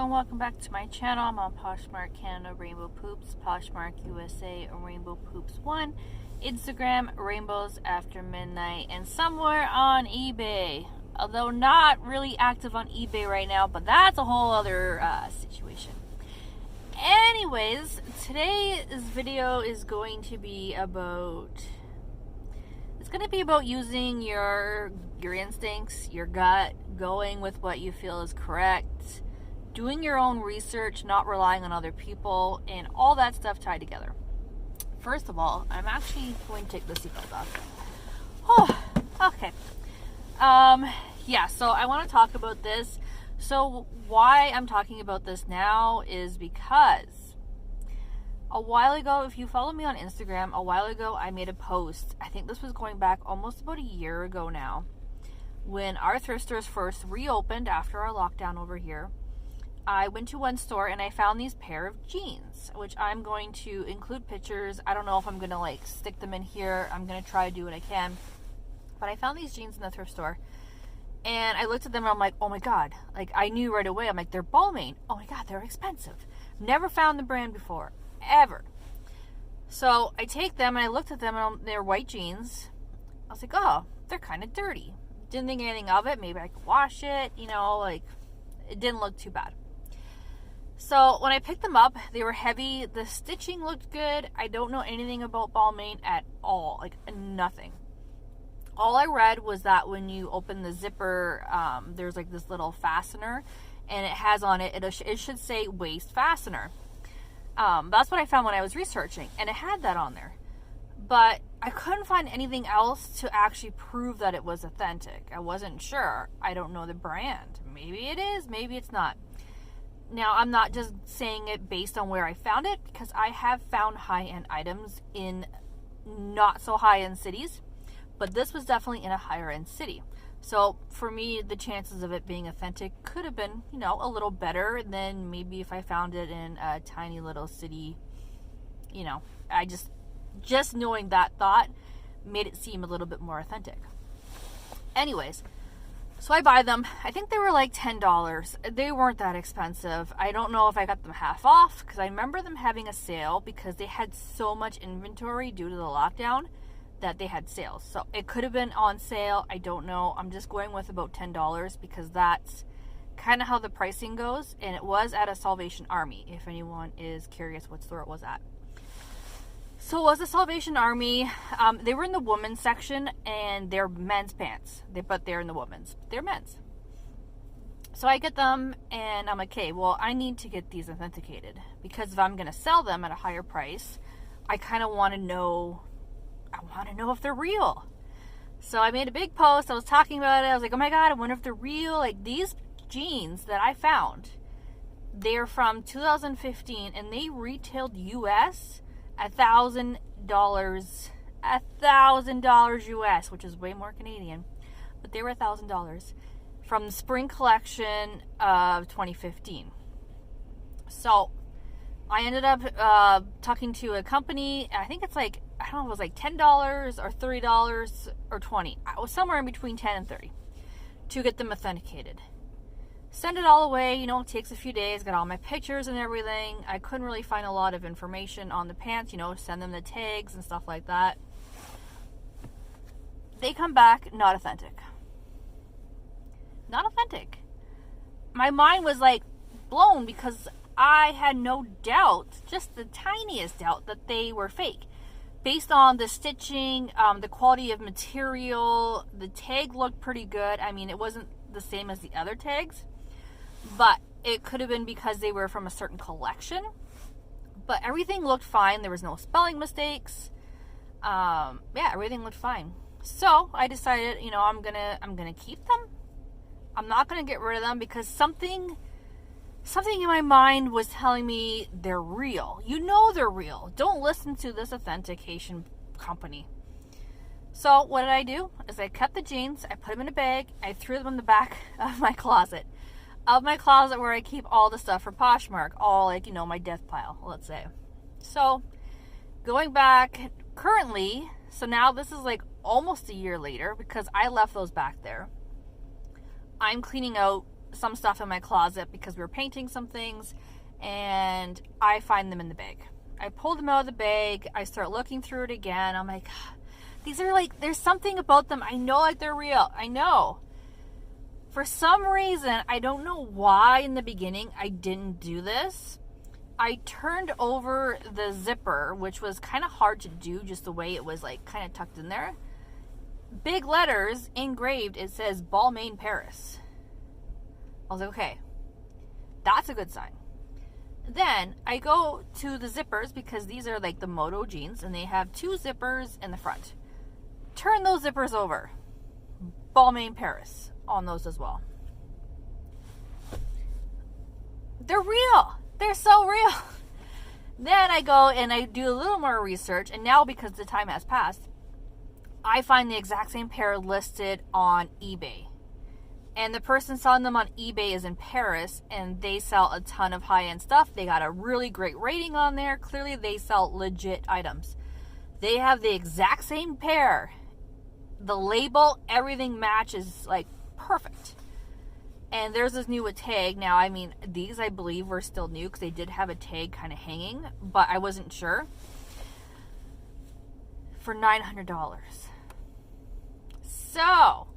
and welcome back to my channel. I'm on Poshmark Canada, Rainbow Poops, Poshmark USA, Rainbow Poops 1, Instagram, Rainbows After Midnight, and somewhere on eBay. Although not really active on eBay right now, but that's a whole other situation. Anyways, today's video is going to be about... It's going to be about using your instincts, your gut, going with what you feel is correct, doing your own research, not relying on other people, and all that stuff tied together. First of all, I'm actually going to take the seatbelt off. Oh, okay. Yeah, so I want to talk about this. So why I'm talking about this now is because a while ago, if you follow me on Instagram, a while ago I made a post. I think this was going back almost about a year ago now, when our thrift stores first reopened after our lockdown over here. I went to one store and I found these pair of jeans, which I'm going to include pictures. I don't know if I'm going to like stick them in here. I'm going to try to do what I can. But I found these jeans in the thrift store and I looked at them and I'm like, oh my God. Like I knew right away. I'm like, they're Balmain. Oh my God, they're expensive. Never found the brand before, ever. So I take them and I looked at them and they're white jeans. I was like, oh, they're kind of dirty. Didn't think anything of it. Maybe I could wash it, you know, like it didn't look too bad. So when I picked them up, they were heavy. The stitching looked good. I don't know anything about Balmain at all, like nothing. All I read was that when you open the zipper, there's like this little fastener and it has on it, it should say waist fastener. That's what I found when I was researching, and it had that on there. But I couldn't find anything else to actually prove that it was authentic. I wasn't sure. I don't know the brand. Maybe it is, maybe it's not. Now, I'm not just saying it based on where I found it, because I have found high-end items in not so high-end cities, but this was definitely in a higher-end city. So for me, the chances of it being authentic could have been, you know, a little better than maybe if I found it in a tiny little city. You know, I just knowing that thought made it seem a little bit more authentic. Anyways, so I buy them. I think they were like $10. They weren't that expensive. I don't know if I got them half off, because I remember them having a sale because they had so much inventory due to the lockdown that they had sales. So it could have been on sale. I don't know. I'm just going with about $10 because that's kind of how the pricing goes. And it was at a Salvation Army, if anyone is curious what store it was at. So it was a Salvation Army. They were in the women's section, and they're men's pants. But they're in the women's. They're men's. So I get them, and I'm like, okay, well, I need to get these authenticated, because if I'm going to sell them at a higher price, I kind of want to know, if they're real. So I made a big post. I was talking about it. I was like, oh my God, I wonder if they're real. Like, these jeans that I found, they're from 2015, and they retailed US $1,000 US, which is way more Canadian, but they were $1,000 from the spring collection of 2015. So I ended up talking to a company. I think it's like, I don't know, it was like $10 or $30 or $20. I was somewhere in between 10 and 30 to get them authenticated. Send it all away, you know, it takes a few days, got all my pictures and everything. I couldn't really find a lot of information on the pants, you know, send them the tags and stuff like that. They come back, not authentic. Not authentic. My mind was like blown because I had no doubt, just the tiniest doubt, that they were fake. Based on the stitching, the quality of material, the tag looked pretty good. I mean, it wasn't the same as the other tags, but it could have been because they were from a certain collection. But everything looked fine. There was no spelling mistakes. Yeah, everything looked fine. So I decided, you know, I'm gonna keep them. I'm not gonna get rid of them because something in my mind was telling me they're real. You know they're real. Don't listen to this authentication company. So what did I do? Is I kept the jeans, I put them in a bag, I threw them in the back of my closet. Where I keep all the stuff for Poshmark. All, like, you know, my death pile, let's say. So going back currently, so now this is like almost a year later because I left those back there. I'm cleaning out some stuff in my closet because we were painting some things, and I find them in the bag. I pull them out of the bag. I start looking through it again. I'm like, these are like, there's something about them. I know like they're real. I know. For some reason, I don't know why in the beginning I didn't do this. I turned over the zipper, which was kind of hard to do just the way it was like kind of tucked in there. Big letters engraved, it says Balmain, Paris. I was like, okay, that's a good sign. Then I go to the zippers because these are like the moto jeans and they have 2 zippers in the front. Turn those zippers over. Balmain, Paris on those as well. They're real. They're so real. Then I go and I do a little more research, and now because the time has passed, I find the exact same pair listed on eBay. And the person selling them on eBay is in Paris, and they sell a ton of high-end stuff. They got a really great rating on there. Clearly, they sell legit items. They have the exact same pair. The label, everything matches like perfect. And there's this new tag. Now, I mean, these I believe were still new because they did have a tag kind of hanging, but I wasn't sure. For $900. So,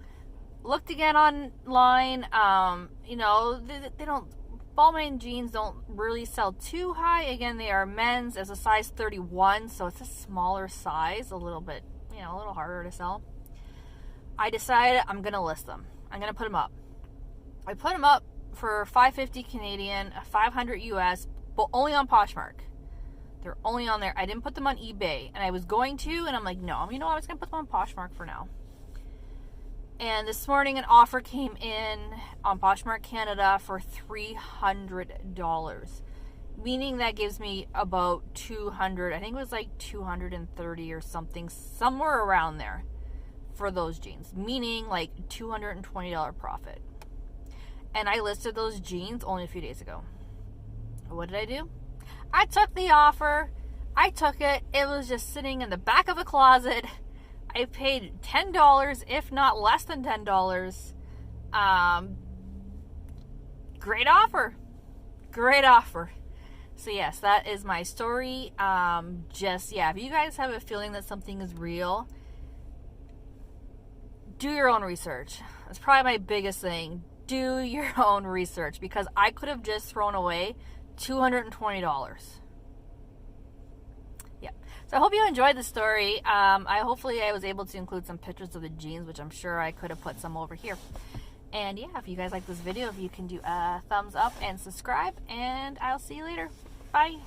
looked again online. You know, they don't, Balmain jeans don't really sell too high. Again, they are men's as a size 31, so it's a smaller size, a little bit, you know, a little harder to sell. I decided I'm going to list them. I'm going to put them up. I put them up for $550 Canadian, $500 US, but only on Poshmark. They're only on there. I didn't put them on eBay, and I was going to, and I'm like, no, you know what? I was going to put them on Poshmark for now. And this morning an offer came in on Poshmark Canada for $300, meaning that gives me about 200, I think it was like 230 or something, somewhere around there for those jeans, meaning like $220 profit. And I listed those jeans only a few days ago. What did I do? I took the offer. I took it. It was just sitting in the back of a closet. I paid $10, if not less than $10. Great offer. Great offer. So yes, that is my story. If you guys have a feeling that something is real, do your own research. That's probably my biggest thing. Do your own research, because I could have just thrown away $220. Yeah. So I hope you enjoyed the story. Hopefully I was able to include some pictures of the jeans, which I'm sure I could have put some over here. And yeah, if you guys like this video, if you can do a thumbs up and subscribe, and I'll see you later. Bye.